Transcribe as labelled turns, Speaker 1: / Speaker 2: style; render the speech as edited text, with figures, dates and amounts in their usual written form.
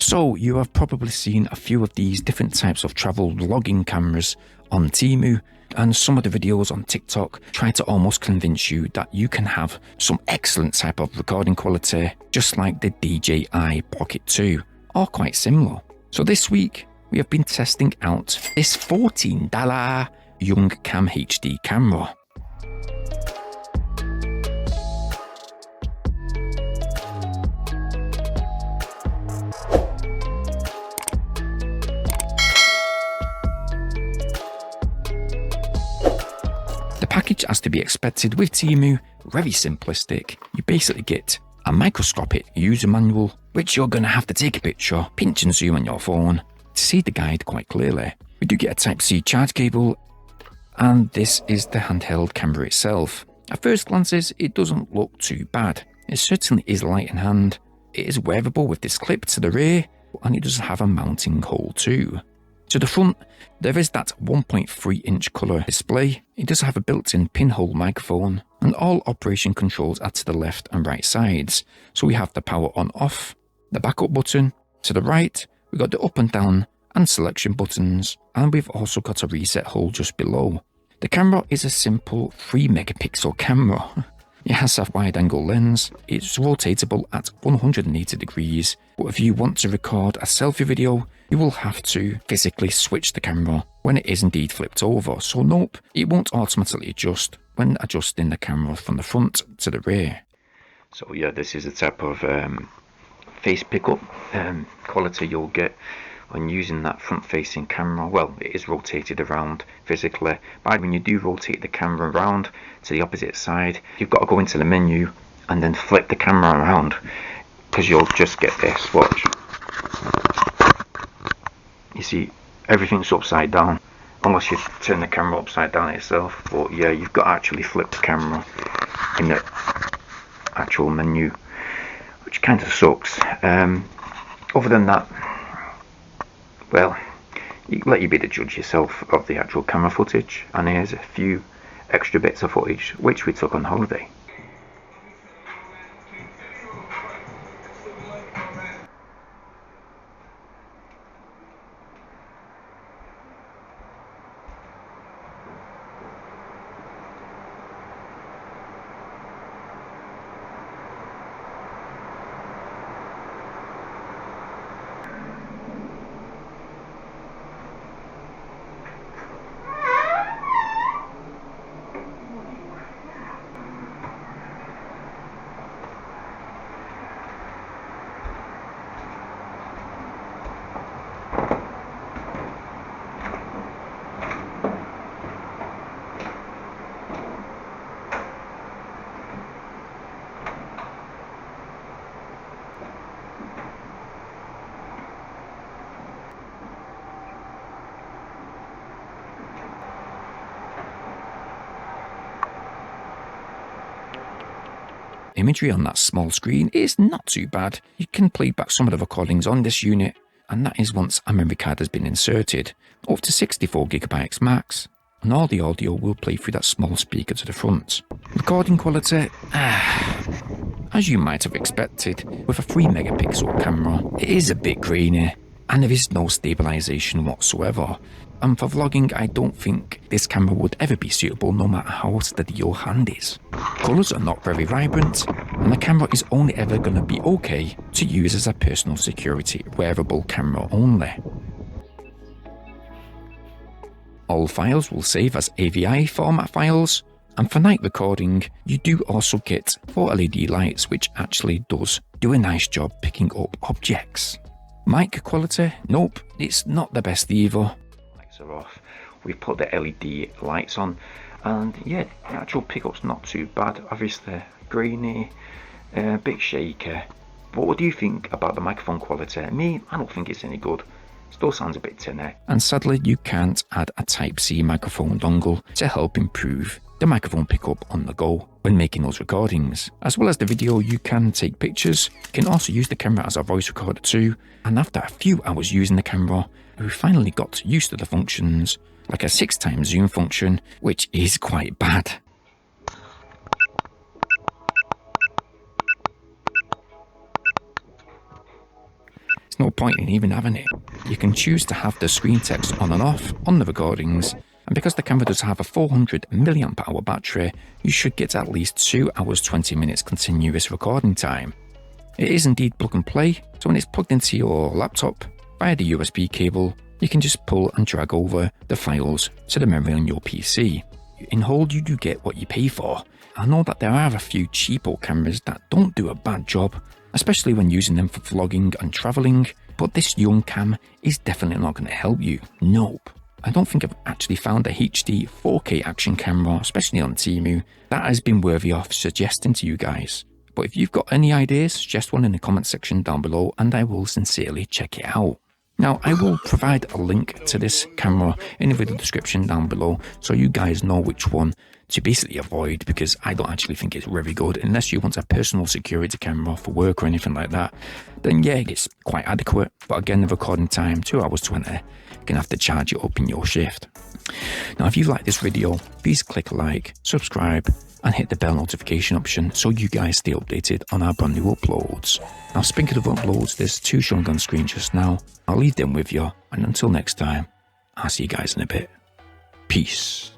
Speaker 1: So you have probably seen a few of these different types of travel vlogging cameras on Temu, and some of the videos on TikTok try to almost convince you that you can have some excellent type of recording quality just like the DJI Pocket 2, or quite similar. So this week we have been testing out this $14 Young Cam HD camera. The package, as to be expected with Temu, very simplistic. You basically get a microscopic user manual, which you're going to have to take a picture, pinch and zoom on your phone to see the guide quite clearly. We do get a Type-C charge cable, and this is the handheld camera itself. At first glances, it doesn't look too bad. It certainly is light in hand. It is wearable with this clip to the rear, and it does have a mounting hole too. To the front, there is that 1.3-inch colour display. It does have a built-in pinhole microphone, and all operation controls are to the left and right sides. So we have the power on off, the backup button. To the right, we've got the up and down and selection buttons, and we've also got a reset hole just below. The camera is a simple 3-megapixel camera. It has a wide-angle lens. It's rotatable at 180 degrees, but if you want to record a selfie video, you will have to physically switch the camera when it is indeed flipped over. So nope, it won't automatically adjust when adjusting the camera from the front to the rear. So yeah, this is the type of face pickup quality you'll get when using that front-facing camera. Well, it is rotated around physically, but when you do rotate the camera around to the opposite side, you've got to go into the menu and then flip the camera around, because you'll just get this. Watch. You see, everything's upside down, unless you turn the camera upside down itself. But yeah, you've got to actually flip the camera in the actual menu, which kind of sucks. Other than that, well, let you be the judge yourself of the actual camera footage, and here's a few extra bits of footage which we took on holiday. Imagery on that small screen is not too bad. You can play back some of the recordings on this unit, and that is once a memory card has been inserted, up to 64GB max, and all the audio will play through that small speaker to the front. Recording quality, as you might have expected, with a 3-megapixel camera, it is a bit grainy, and there is no stabilisation whatsoever. And for vlogging, I don't think this camera would ever be suitable no matter how steady your hand is. Colours are not very vibrant, and the camera is only ever going to be okay to use as a personal security wearable camera only. All files will save as AVI format files, and for night recording, you do also get 4 LED lights, which actually does do a nice job picking up objects. Mic quality, nope, it's not the best either. Are off. We've put the LED lights on, and yeah, the actual pickup's not too bad. Obviously grainy, a bit shaky. But what do you think about the microphone quality? Me, I don't think it's any good. Still sounds a bit tinny. And sadly, you can't add a Type-C microphone dongle to help improve the microphone pickup on the go when making those recordings. As well as the video, you can take pictures. You can also use the camera as a voice recorder too. And after a few hours using the camera, we finally got used to the functions, like a 6x zoom function, which is quite bad. It's no point in even having it. You can choose to have the screen text on and off on the recordings, and because the camera does have a 400 mAh battery, you should get at least 2 hours 20 minutes continuous recording time. It is indeed plug and play, so when it's plugged into your laptop via the USB cable, you can just pull and drag over the files to the memory on your PC. In whole, you do get what you pay for. I know that there are a few cheapo cameras that don't do a bad job, especially when using them for vlogging and travelling, but this young cam is definitely not going to help you. Nope. I don't think I've actually found a HD 4K action camera, especially on Temu, that has been worthy of suggesting to you guys. But if you've got any ideas, suggest one in the comment section down below and I will sincerely check it out. Now, I will provide a link to this camera in the video description down below so you guys know which one to basically avoid, because I don't actually think it's very good. Unless you want a personal security camera for work or anything like that, then yeah, it's quite adequate. But again, the recording time, 2 hours 20, you're going to have to charge it up in your shift. Now, if you like this video, please click like, subscribe, and hit the bell notification option so you guys stay updated on our brand new uploads. Now, speaking of uploads, there's 2 showing on screen just now. I'll leave them with you, and until next time, I'll see you guys in a bit. Peace.